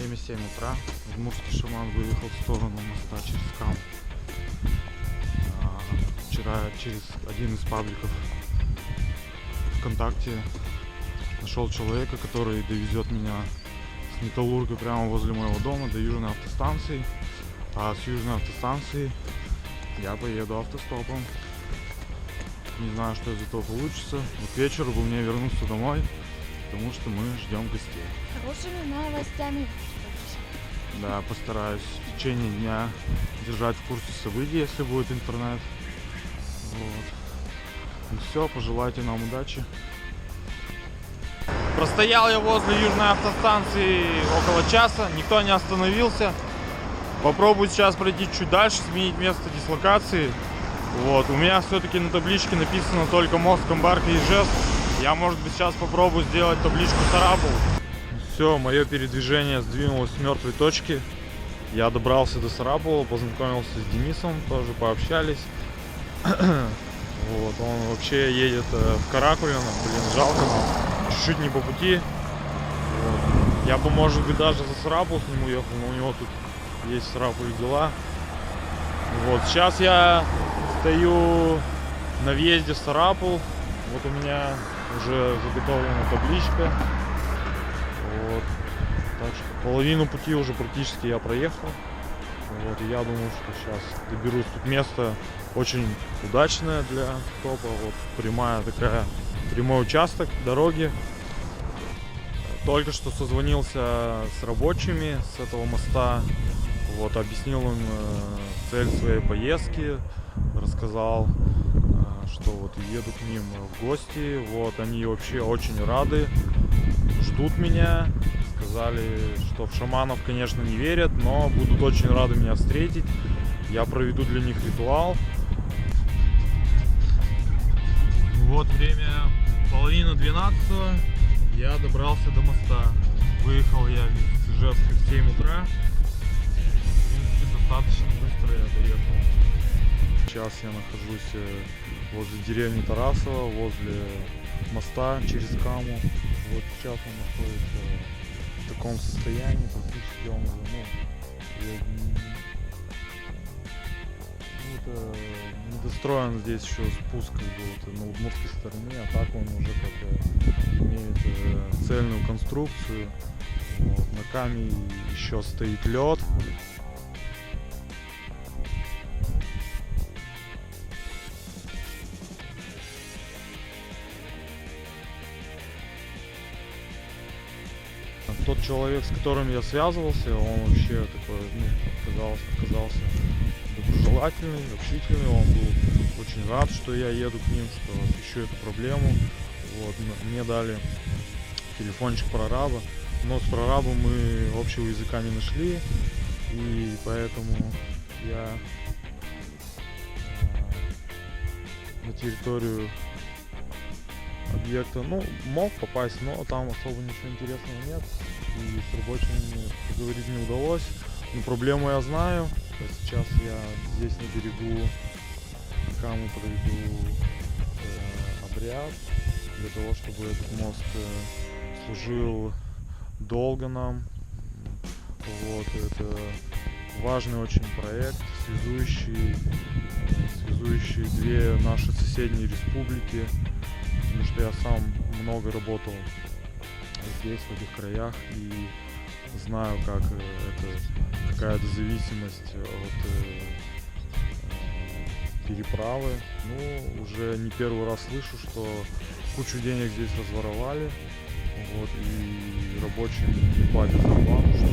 Время 7 утра. Удмуртский шаман выехал в сторону моста через Кам. Вчера через один из пабликов ВКонтакте нашел человека, который довезет меня с Металлурга прямо возле моего дома до Южной автостанции. А с Южной автостанции я поеду автостопом. Не знаю, что из этого получится. Но к вечеру бы мне вернуться домой, потому что мы ждем гостей. Хорошими новостями. Да, постараюсь в течение дня держать в курсе событий, если будет интернет. Вот. Ну все, пожелайте нам удачи. Простоял я возле Южной автостанции около часа, никто не остановился. Попробую сейчас пройти чуть дальше, сменить место дислокации. Вот. У меня все-таки на табличке написано только мост Камбарка и Ижевск. Я, может быть, сейчас попробую сделать табличку Сарапул. Все, мое передвижение сдвинулось с мертвой точки. Я добрался до Сарапула, познакомился с Денисом, тоже пообщались. Вот, он вообще едет в Каракулино, блин, жалко нам. Чуть-чуть не по пути. Вот. Я бы, может быть, даже за Сарапул с ним уехал, но у него тут есть в Сарапуле дела. Вот, сейчас я стою на въезде в Сарапул. Вот у меня уже заготовлена табличка. Вот. Так что половину пути уже практически я проехал. Вот, и я думаю, что сейчас доберусь. Тут место очень удачное для топа. Вот прямой участок дороги. Только что созвонился с рабочими с этого моста. Вот, объяснил им цель своей поездки, рассказал, что вот еду к ним в гости. Вот, они вообще очень рады, ждут меня. Сказали, что в шаманов, конечно, не верят, но будут очень рады меня встретить. Я проведу для них ритуал. Вот время 11:30. Я добрался до моста. Выехал я из Ижевска в 7 утра. В принципе, достаточно быстро я доехал. Сейчас я нахожусь возле деревни Тарасово, возле моста через Каму. Вот сейчас он находится в таком состоянии, практически он уже, это недостроен здесь еще спуск вот, на удмуртской стороне, а так он уже как имеет цельную конструкцию. Вот, на Каме еще стоит лед. Тот человек, с которым я связывался, он вообще такой, оказался доброжелательный, общительный. Он был очень рад, что я еду к ним, что освещу эту проблему. Вот, мне дали телефончик прораба, но с прорабом мы общего языка не нашли, и поэтому я на территорию объекта, мог попасть, но там особо ничего интересного нет, и с рабочими поговорить не удалось. Но проблему я знаю. Сейчас я здесь на берегу Камы проведу обряд для того, чтобы этот мост служил долго нам. Вот, это важный очень проект, связующий две наши соседние республики. Потому что я сам много работал здесь, в этих краях, и знаю, как это какая-то зависимость от переправы. Уже не первый раз слышу, что кучу денег здесь разворовали, вот, и рабочим не платят зарплату, что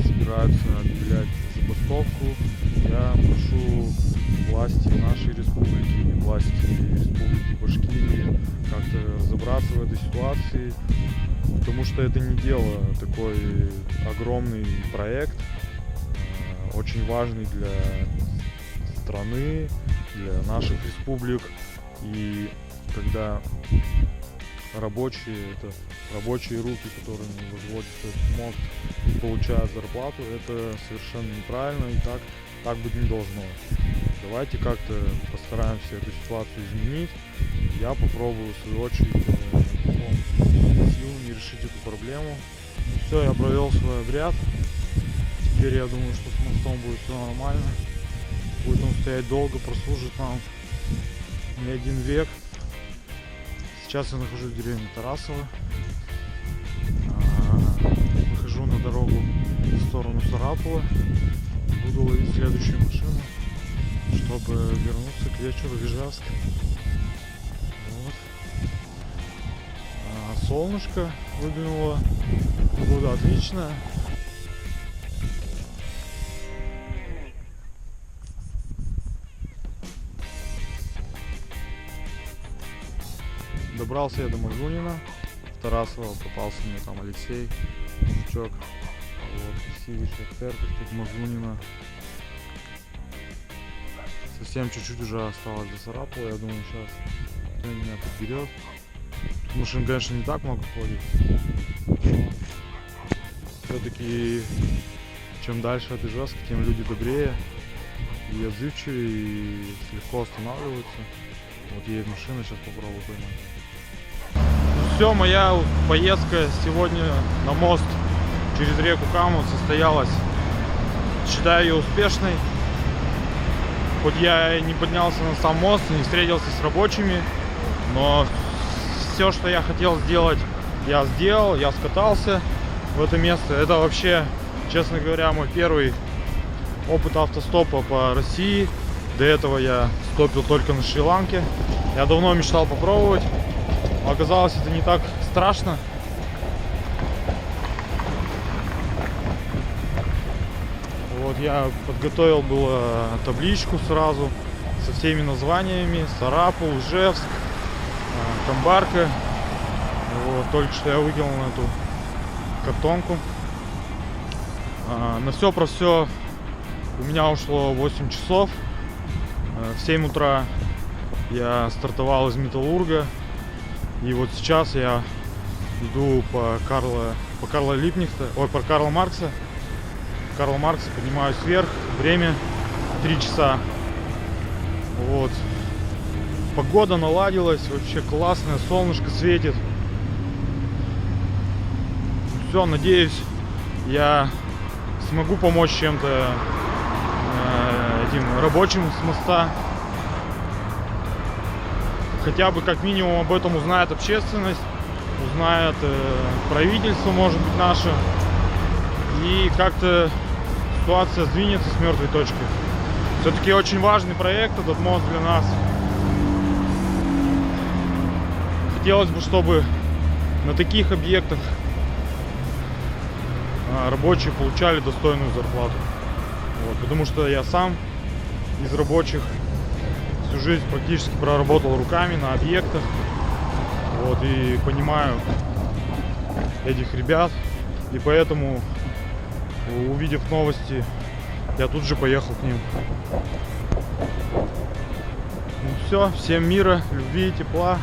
собираются объявлять забастовку. Я прошу власти нашей республики и власти республики Башкирии как-то разобраться в этой ситуации, потому что это не дело, такой огромный проект, очень важный для страны, для наших республик. И когда рабочие, это рабочие руки, которые возводят этот мост и получают зарплату, это совершенно неправильно, и так быть не должно. Давайте как-то постараемся эту ситуацию изменить. Я попробую в свою очередь силами решить эту проблему. Ну все, я провел свой обряд. Теперь я думаю, что с мостом будет все нормально. Будет он стоять долго, прослужит нам не один век. Сейчас я нахожусь в деревне Тарасово. Выхожу на дорогу в сторону Сарапула. Буду ловить следующую машину, чтобы вернуться к вечеру в Ижевск. Вот. Солнышко выглянуло. Погода отличная. Добрался я до Мазунина. В Тарасово попался мне там Алексей, мужичок. Вот, красивейшая церковь тут Мазунина. Совсем чуть-чуть уже осталось до Сарапула. Я думаю, сейчас кто меня подберет. Тут машин, конечно, не так много ходит. Все-таки чем дальше от Ижевска, тем люди добрее и отзывчивее, и легко останавливаются. Вот едет машина, сейчас попробую поймать. Ну все, моя поездка сегодня на мост через реку Каму состоялась. Считаю ее успешной. Хоть я и не поднялся на сам мост, не встретился с рабочими, но все, что я хотел сделать, я сделал, я скатался в это место. Это вообще, честно говоря, мой первый опыт автостопа по России. До этого я стопил только на Шри-Ланке. Я давно мечтал попробовать. Оказалось, это не так страшно. Вот я подготовил было табличку сразу со всеми названиями: Сарапул, Ижевск, Камбарка. Вот, только что я выкинул на эту картонку. На все про все у меня ушло 8 часов. В 7 утра я стартовал из Металлурга. И вот сейчас я иду по Карла Маркса. Карла Маркса поднимаюсь вверх. Время 3 часа. Вот. Погода наладилась, вообще классная, солнышко светит. Все, надеюсь, я смогу помочь чем-то этим рабочим с моста. Хотя бы как минимум об этом узнает общественность, узнает правительство, может быть, наше. И как-то ситуация сдвинется с мертвой точки. Все-таки очень важный проект этот мост для нас. Хотелось бы, чтобы на таких объектах рабочие получали достойную зарплату. Вот, потому что я сам из рабочих всю жизнь практически проработал руками на объектах. Вот, и понимаю этих ребят. И поэтому, увидев новости, я тут же поехал к ним. Ну все, всем мира, любви, тепла.